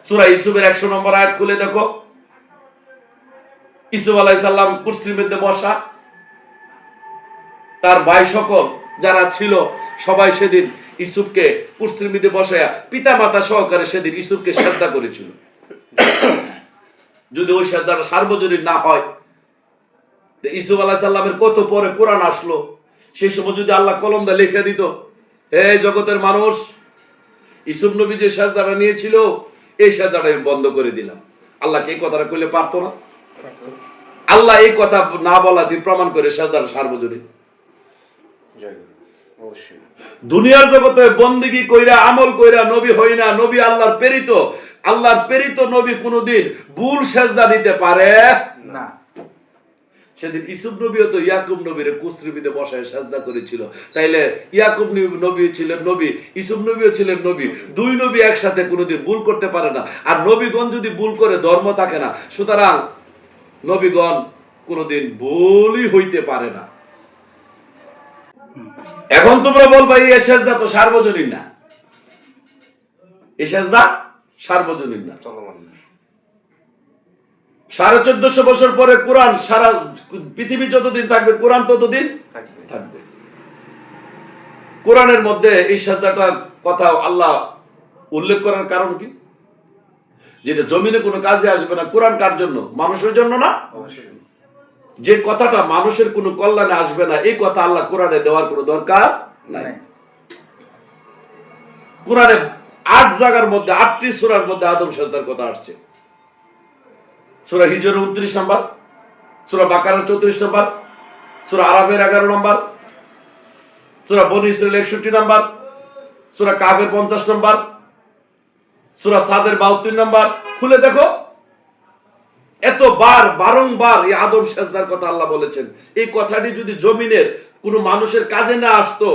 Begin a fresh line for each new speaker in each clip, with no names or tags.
সূরা ইউসুফের 100 নম্বর আয়াত খুলে দেখো। ইউসুফ আলাইহিস সালাম কুরসির মধ্যে বসা, তার ভাই সকল যারা ছিল সবাই সেদিন ইউসুফকে কুরসির মধ্যে বসায়া পিতা মাতা সহকারে সেদিন ইউসুফকে সিজদা করেছিল। যদি ওই সিজদাটা সার্বজনীন না হয়, ইউসুফ আলাইহিস সালামের কত পরে কোরআন আসলো, সেই সময় যদি আল্লাহ কলম দিয়ে লিখে দিত, হে জগতের মানুষ, ইউসুফ নবী যে সিজদাটা নিয়েছিল এই সিজদাটা আমি বন্ধ করে দিলাম, আল্লাহকে এই কথাটা কইলে পারতো না? আল্লাহ এই কথা না বলাতে প্রমাণ করে সিজদাটা সার্বজনীন। দুনিয়ার জগতে বন্দেগী কইরা আমল কইরা নবী হই না, নবী আল্লাহর প্রেরিত নবী কোনদিন ভুল সিজদা দিতে পারে না। সেদিন ইউসুফ নবীও তো ইয়াকুব নবীর কুসরিবিতে বসায় সিজদা করেছিল। তাইলে ইয়াকুব নবী ছিলেন নবী, ইউসুফ নবীও ছিলেন নবী। দুই নবী একসাথে কোনোদিন ভুল করতে পারে না। আর নবীগণ যদি ভুল করে ধর্ম থাকে না। সুতরাং নবীগণ কোনোদিন ভুলই হইতে পারে না। এখন তোমরা বলবা এই সিজদা তো সার্বজনীন না, এই সিজদা সার্বজনীন না। 1450 বছর পরে কোরআন সারা পৃথিবী যতদিন থাকবে কোরআন ততদিন থাকবে। কোরআনের মধ্যে এই সিজদাটার কথা আল্লাহ উল্লেখ করার কারণ কি? যেটা জমিনে কোনো কাজে আসবে না। কোরআন কার জন্য? মানুষের জন্য না। যে কথাটা মানুষের কোনো কল্যাণে আসবে না, এই কথা আল্লাহ কোরআনে দেওয়ার কোনো দরকার নাই। কোরআনে 8 জায়গার মধ্যে 8টি সূরার মধ্যে আদম সিজদার কথা আসছে। সূরা হিজর 29 নম্বর, সূরা বাকারার 34 নম্বর, সূরা আরাফের 11 নম্বর, সূরা বনী ইসরাইল 61 নম্বর, সূরা কাফের 50 নম্বর, সূরা সাদের 72 নম্বর। খুলে দেখো, এত বারংবার এই আদম সিজদার কথা আল্লাহ বলেছেন। এই কথাটি যদি জমিনের কোনো মানুষের কাজে না আসতো,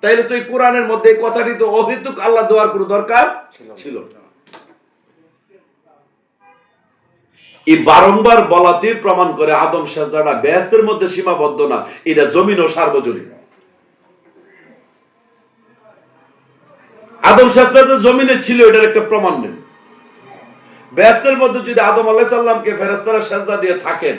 তাইলে তো এই কোরআনের মধ্যে এই কথাটি তো অহেতুক আল্লাহ দেওয়ার কোনো দরকার ছিল না। এই বারংবার বলাতে প্রমাণ করে আদম সিজদাটা বেহেশতের মধ্যে সীমাবদ্ধ না, এটা জমিন ও সার্বজনীন। আদম সিজদাটা জমিনে ছিল, এটার একটা প্রমাণ নেই। বেহেশতের মধ্যে যদি আদম আলাইহিস সালামকে ফেরেশতারা সিজদা দিয়ে থাকেন,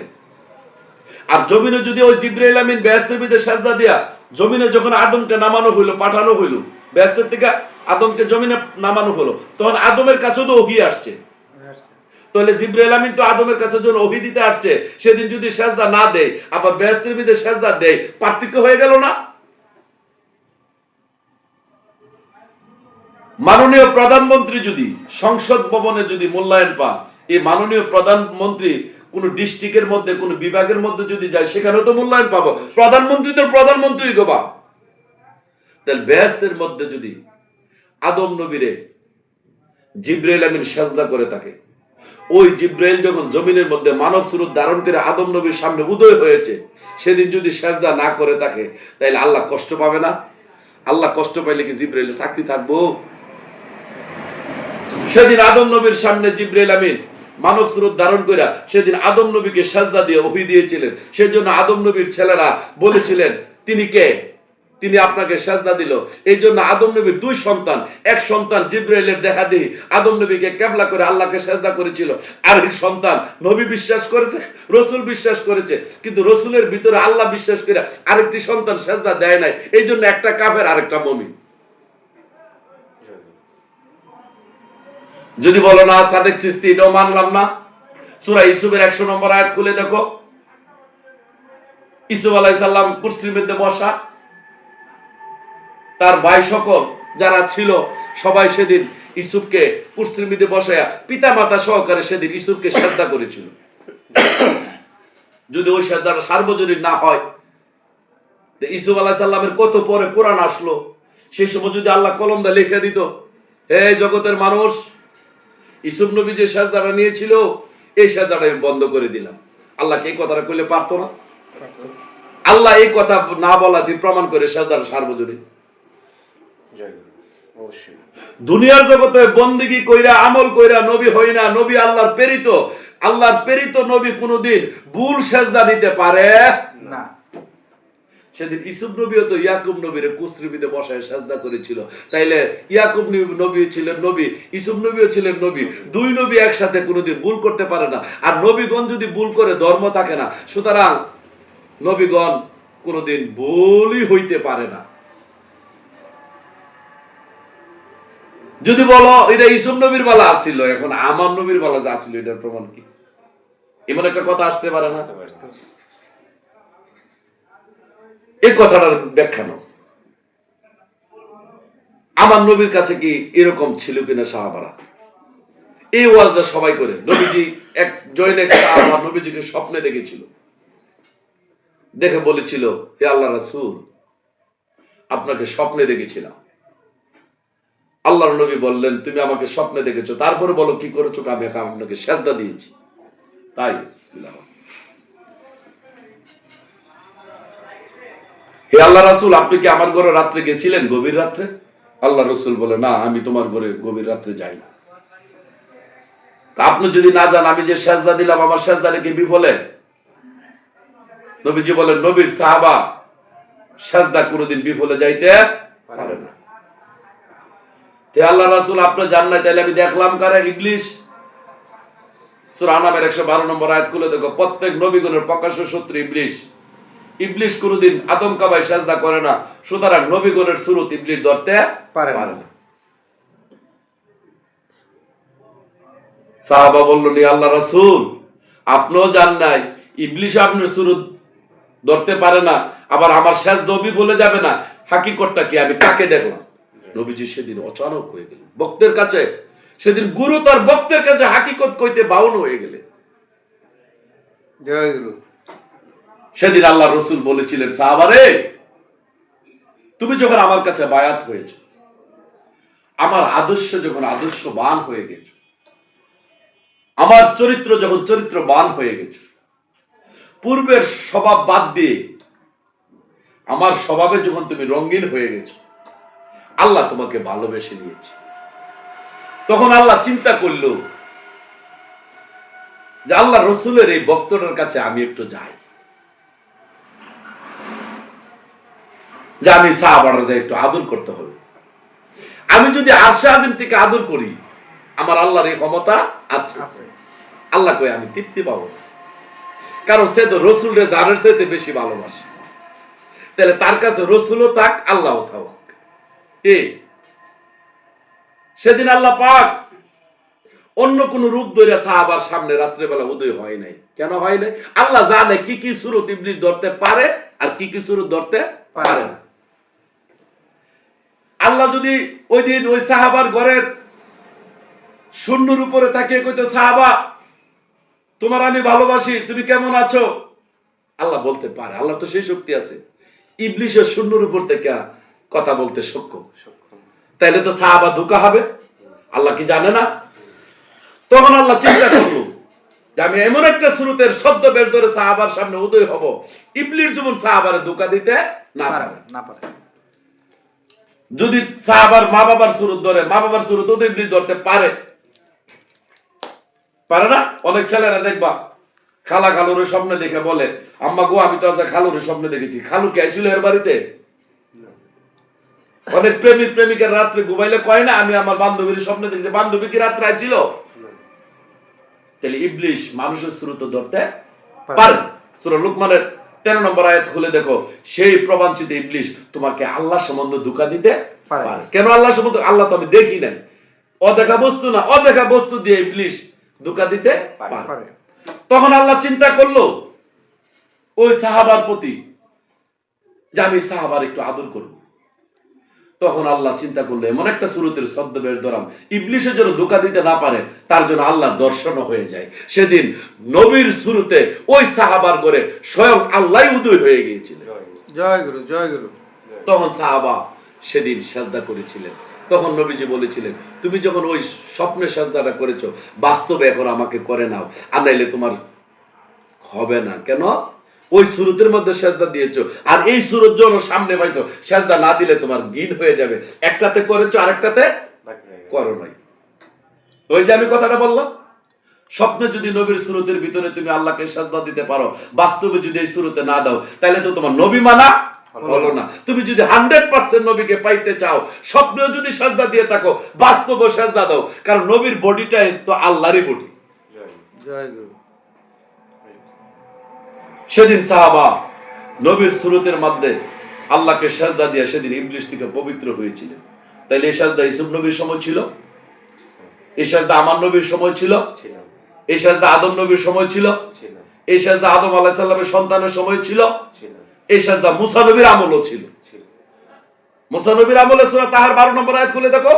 আর জমিনে যদি ওই জিবরাইল আমিন বেহেশতের ভিতরে সিজদা দিয়া জমিনে যখন আদমকে নামানো হইল, পাঠানো হইল, বেহেশতের থেকে আদমকে জমিনে নামানো হলো, তখন আদমের কাছে তো ওহী আসছে। তাহলে জিবরাইল আমিন তো আদমের কাছে যখন ওহী দিতে আসছে, সেদিন যদি সিজদা না দেয়, আবার বেহেশতের ভিতরে সিজদা দেয়, পার্থক্য হয়ে গেল না? মাননীয় প্রধানমন্ত্রী যদি সংসদ ভবনে যদি মূল্যায়ন পান, এই মাননীয় প্রধানমন্ত্রী কোন ডিস্ট্রিক্টের মধ্যে কোন বিভাগের মধ্যে যদি যায়, সেখানেও তো মূল্যায়ন পাবো। প্রধানমন্ত্রী তো প্রধানমন্ত্রী গোবা। তাহলে বেহেশতের মধ্যে যদি আদম নবীরে জিবরাইল আমিন সিজদা করে থাকে, ওই জিবরাইল যখন জমিনের মধ্যে মানব স্বরূপ ধারণ করে আদম নবীর সামনে উদয় হয়েছে, সেদিন যদি সিজদা না করে থাকে, তাহলে আল্লাহ কষ্ট পাবে না? আল্লাহ কষ্ট পাইলে কি জিবরাইলের চাকরি থাকবো? সেদিন আদম নবীর সামনে জিবরাইল আমিন মানব স্বরূপ ধারণ করে সেদিন আদম নবীকে সিজদা দিয়ে ওহী দিয়েছিলেন। সেই জন্য আদম নবীর ছেলেরা বলেছিলেন, তিনি কে? তিনি আপনাকে সিজদা দিল। এই জন্য আদম নবীর 2 সন্তান, এক সন্তান জিবরাইলের দেখা দিয়ে আদম নবীকে কিবলা করে আল্লাহকে সিজদা করেছিল, আর এক সন্তান নবী বিশ্বাস করেছে, রাসূল বিশ্বাস করেছে, কিন্তু রাসূলের ভিতরে আল্লাহ বিশ্বাস করে আরেকটি সন্তান সিজদা দেয় নাই। এই জন্য একটা কাফের আরেকটা মুমিন। যদি বলো না সাদেক চিশতি, এটাও মানলাম না। সূরা ইউসুফের 100 নম্বর আয়াত খুলে দেখো। ইউসুফ আলাইহিস সালাম কুরসির মধ্যে বসা, তার ভাই সকল যারা ছিল সবাই সেদিন ইউসুফকে কুরসির মধ্যে বসায়া পিতা মাতা সহকারে সেদিন ইউসুফকে সিজদা করেছিল। যদি ওই সিজদাটা সার্বজনীন না হয়, ইউসুফ আলাইহিস সালামের কত পরে কোরআন আসলো, সেই সময় যদি আল্লাহ কলম দিয়ে লিখে দিত, হে জগতের মানুষ, ইউসুফ নবী যে সিজদাটা নিয়েছিল এই সিজদাটা আমি বন্ধ করে দিলাম, আল্লাহকে এই কথাটা কইলে পারতো না? আল্লাহ এই কথা না বলাতে প্রমাণ করে সিজদাটা সার্বজনীন। দুনিয়ার জগতে বন্দেগী কইরা আমল কইরা নবী হই না, নবী আল্লাহর প্রেরিত নবী কোনদিন ভুল সিজদা দিতে পারে না। সেদিন ইসুফ নবীও তো ইয়াকুব নবীর কুশ্রীবিতে বসায় সাজদা করেছিল। তাইলে ইয়াকুব নবী ছিলেন নবী, ইসুফ নবীও ছিলেন নবী। দুই নবী একসাথে কোনোদিন ভুল করতে পারে না। আর নবীগণ যদি ভুল করে ধর্ম থাকে না। সুতরাং নবীগণ কোনোদিন ভুলই হইতে পারে না। যদি বলো এটা ইসুফ নবীর বেলা আসছিল, এখন আমার নবীর বেলা যা আসছিল এটার প্রমাণ কি? এমন একটা কথা আসতে পারে না। এই কথাটার ব্যাখ্যা নাও। আমার নবীর কাছে কি এরকম ছিল কিনা সাহাবারা? এই ওয়াজটা সবাই করে। নবীজি এক জয়নেক সাহাবা নবীজিকে স্বপ্নে দেখেছিল, দেখে বলেছিল, হে আল্লাহ রাসূল, আপনাকে স্বপ্নে দেখেছিলাম। আল্লাহর নবী বললেন, তুমি আমাকে স্বপ্নে দেখেছো, তারপরে বলো কি করেছো? আমি আপনাকে সেজদা দিয়েছি। তাই হে আল্লাহ রাসূল, আপনি কি আমার ঘরে রাত্রে গেছিলেন গভীর রাত্রে? আল্লাহ রাসূল বলে, না, আমি তোমার ঘরে গভীর রাত্রে যাই না। আপনি যদি না যান, আমি যে সেজদা দিলাম আমার সেজদাটা কি বিফলে? নবীজি বলেন, নবীর সাহাবা সেজদা কোনোদিন বিফলে যাইতে পারে না। তে আল্লাহ রাসূল আপনি জান না, তাহলে আমি দেখলাম কারে? ইবলিশ। সূরা আনামের 112 নম্বর আয়াত খুলে দেখো। প্রত্যেক নবীগণের প্রকাশ্য শত্রু ইবলিশ। ইবলিশ কোনোদিন আদম কাবায় সেজদা করে না। সুতরাং নবীগণের সুরত ইবলিশ ধরতে পারে না। সাহাবা বললেন, আল্লাহ রাসূল, আপনিও জান নাই, ইবলিশ আপনার সুরত ধরতে পারে না, আবার আমার সেজদা বিফলে যাবে না। হাকিকতটা কি? আমি কাকে দেখলাম? নবীজি সেদিন অচানক হয়ে গেলেন ভক্তের কাছে। সেদিন গুরুতর ভক্তের কাছে হাকিকত কইতে বাউন হয়ে গেলেন। সেদিন আল্লাহ রাসূল বলেছিলেন, সাহাবারে, তুমি যখন আমার কাছে বায়াত হয়েছ, আমার আদর্শ যখন আদর্শবান হয়ে গেছো, আমার চরিত্র যখন চরিত্রবান হয়ে গেছো, পূর্বের স্বভাব বাদ দিয়ে আমার স্বভাবে যখন তুমি রঙিন হয়ে গেছো, আল্লাহ তোমাকে ভালোবেসে নিয়েছে। তখন আল্লাহ চিন্তা করল যে আল্লাহ রসুলের এই ভক্তটার কাছে আমি একটু যাই, যে আমি সাহাবারা যাই একটু আদর করতে হবে। আমি যদি আরশে আজিম থেকে আদর করি, আমার আল্লাহর এই ক্ষমতা আছে। আল্লাহ কই আমি তৃপ্তি পাবো, কারণ সে তো রসুলের জানের চাইতে বেশি ভালোবাসে। তাহলে তার কাছে রসুলও থাক, আল্লাহও থাক। সেদিন আল্লাহ পাক অন্য কোন রূপ ধরে সাহাবার সামনে রাত্রেবেলা উদয় হয় নাই। কেন হয় নাই? আল্লাহ জানে কি কি সুরত ইবলিস ধরতে পারে আর কি কি সুরত ধরতে পারে না। আল্লাহ যদি ওই দিন ওই সাহাবার ঘরের শূন্যর উপরে তাকিয়ে কইতো, সাহাবা তোমার আমি ভালোবাসি, তুমি কেমন আছো, আল্লাহ বলতে পারে। আল্লাহ তো সেই শক্তি আছে। ইবলিসের শূন্যর উপর থেকে কথা বলতে সক্ষম। তাইলে তো সাহাবা ধোঁকা হবে। আল্লাহ কি জানে না? তখন আল্লাহ চিন্তা করলো যে আমি এমন একটা সুরতের শব্দ বের ধরে সাহাবার সামনে উদয় হব, ইবলিস যেমন সাহাবারে ধোঁকা দিতে না পারে। যদি সাহাবার মা বাবার সুরত ধরে, মা বাবার সুরত তো ইবলিস ধরতে পারে না? অনেক ছেলেরা দেখবা খালা খালুর স্বপ্নে দেখে বলে, আম্মা গো আমি তো আজ খালুর স্বপ্নে দেখেছি। খালু কে আইছিল এর বাড়িতে? অনেক প্রেমিক প্রেমিকার রাত্রে ঘুমাইলে কয় না, আমি আমার বান্ধবীর স্বপ্নে দেখেছি। বান্ধবী কি রাত্রে আইছিল? তাহলে ইবলিস মানুষের সুরত ধরতে পারে। সূরা লুকমানের 13 নম্বর আয়াত খুলে দেখো। সেই প্রবাঞ্চিত ইবলিস তোমাকে আল্লাহ সম্বন্ধে ধোঁকা দিতে পারে। কেন আল্লাহ সম্বন্ধে? আল্লাহ তো আমি দেখি নাই, অদেখা বস্তু না, অদেখা বস্তু দিয়ে ইবলিস ধোঁকা দিতে পারে। তখন আল্লাহ চিন্তা করলো ওই সাহাবার প্রতি যে আমি সাহাবার একটু আদর করব। তখন আল্লাহ চিন্তা করলো এমন একটা সুরতের ছদ্মবেশ ধরাম, ইবলিসের জন্য ধোঁকা দিতে না পারে, তার জন্য আল্লাহ দর্শন হয়ে যায়। সেদিন নবীর সুরতে ওই সাহাবার করে স্বয়ং আল্লাহ উদয় হয়ে গিয়েছিল।
জয় গুরু, জয় গুরু।
তখন সাহাবা সেদিন সাজদা করেছিলেন। তখন নবীজি বলেছিলেন, তুমি যখন ওই স্বপ্নে সাজদাটা করেছো, বাস্তবে এখন আমাকে করে নাও, আর নাইলে তোমার হবে না। কেন? ওই সুরতের মধ্যে সেজদা দিয়েছো, আর এই সুরত যখন সামনে পাইছো, সেজদা না দিলে তোমার গিন হয়ে যাবে। একটাতে করেছো, আরেকটাতে করো নাই। ওই যে আমি কথাটা বললাম, স্বপ্নে যদি নবীর সুরতের ভিতরে তুমি আল্লাহকে সেজদা দিতে পারো, বাস্তবে যদি এই সুরতে না দাও, তাহলে তো তোমার নবী মানা হলো না। তুমি যদি 100% নবীকে পাইতে চাও, স্বপ্নেও যদি সাজদা দিয়ে থাকো, বাস্তবে সাজদা দাও, কারণ নবীর বডিটাই তো আল্লাহরই বডি।
জয় গুরু।
সেদিন সাহাবা নবীর সুরতের মধ্যে আল্লাহকে সাজদা দিয়ে সেদিন ইবলিশ থেকে পবিত্র হয়েছিলেন। তাইলে এই সাজদা ইউসুফ নবীর সময় ছিল, এই সাজদা আমার নবীর সময় ছিল, এই সাজদা আদম নবীর সময় ছিল, এই সাজদা আদম আলাইহিস সালামের সন্তানের সময় ছিল, এই সাজদা মুসা নবীর আমলও ছিল। মুসা নবীর আমলে সূরা তাহার 12 নম্বর আয়াত খুলে দেখো।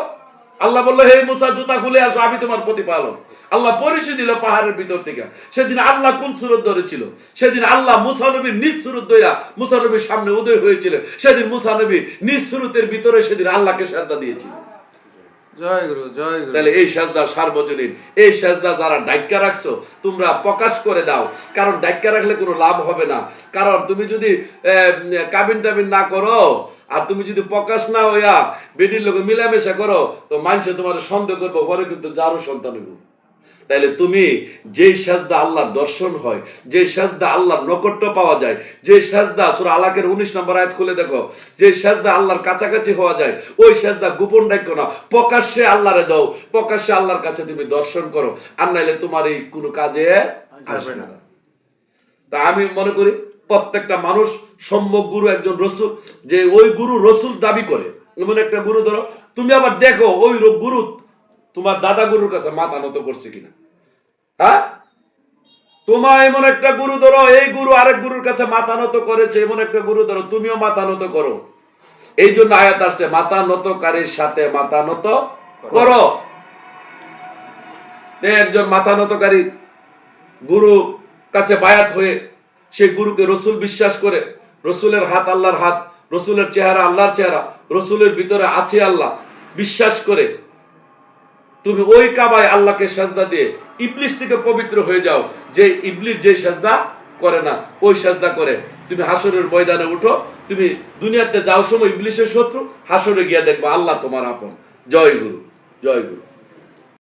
আল্লাহ বলল, হে মুসা জুতা খুলে আসো, আমি তোমার প্রতিপালক। আল্লাহ পরিচয় দিল পাহাড়ের ভিতর থেকে। সেদিন আল্লাহ কোন সূরত ধরেছিল? সেদিন আল্লাহ মুসা নবীর নিজ সূরত ধইরা মুসা নবীর সামনে উদয় হয়েছিল। সেদিন মুসা নবী নিজ সূরতের ভিতরে সেদিন আল্লাহকে সাজদা দিয়েছিল।
জয় গুরু, জয় গুরু।
তাহলে এই সাজদা সার্বজনীন। এই সাজদা যারা ডাক্কা রাখছো, তোমরা প্রকাশ করে দাও, কারণ ডাক্কা রাখলে কোনো লাভ হবে না। কারণ তুমি যদি কাবিন টাবিন না করো, আর তুমি যদি প্রকাশ না হইয়া বেডির লোকে মিলামেশা করো, তো মানুষে তোমার সন্দেহ করবো, পরে কিন্তু যারও সন্তান হইব। তাইলে তুমি যেই সাজদা আল্লাহর দর্শন হয়, যে সাজদা আল্লাহর নৈকট্য পাওয়া যায়, যে সাজদা সূরা আলাকের 19 নম্বর আয়াত খুলে দেখো, যে সাজদা আল্লাহর কাছাকাছি হওয়া যায়, ওই সাজদা গোপন রাখো না, প্রকাশ্যে আল্লাহরে দাও, প্রকাশ্যে আল্লাহর কাছে তুমি দর্শন করো, আর নাইলে তোমার এই কোনো কাজে আসবে না। তা আমি মনে করি প্রত্যেকটা মানুষ সম্যক গুরু একজন রসুল, যে ওই গুরু রসুল দাবি করে এমন একটা গুরু ধরো, তুমি আবার দেখো ওই গুরু তোমার দাদা গুরুর কাছে মাথা নত করছে কিনা। হ্যাঁ, তোমার এমন একটা গুরু ধরো, এই গুরু আরেক গুরুর কাছে মাথা নত করেছে, এমন একটা গুরু ধরো, তুমিও মাথা নত করো। এই জন্য আয়াত আসছে, মাথা নতকারীর সাথে মাথা নত করো। একজন মাথা নতকারী গুরু কাছে বায়াত হয়ে সেই গুরুকে রসুল বিশ্বাস করে, রসুলের হাত আল্লাহর হাত, রসুলের চেহারা আল্লাহর চেহারা, রসুলের ভিতরে আছে আল্লাহ বিশ্বাস করে তুমি ওই কাবায় আল্লাহকে সাজদা দিয়ে ইবলিশ থেকে পবিত্র হয়ে যাও। যে ইবলিশ যে সাজদা করে না, ওই সাজদা করে তুমি হাসরের ময়দানে উঠো। তুমি দুনিয়াতে যাও সময় ইবলিশের শত্রু, হাসরে গিয়া দেখবা আল্লাহ তোমার আপন। জয় গুরু, জয় গুরু।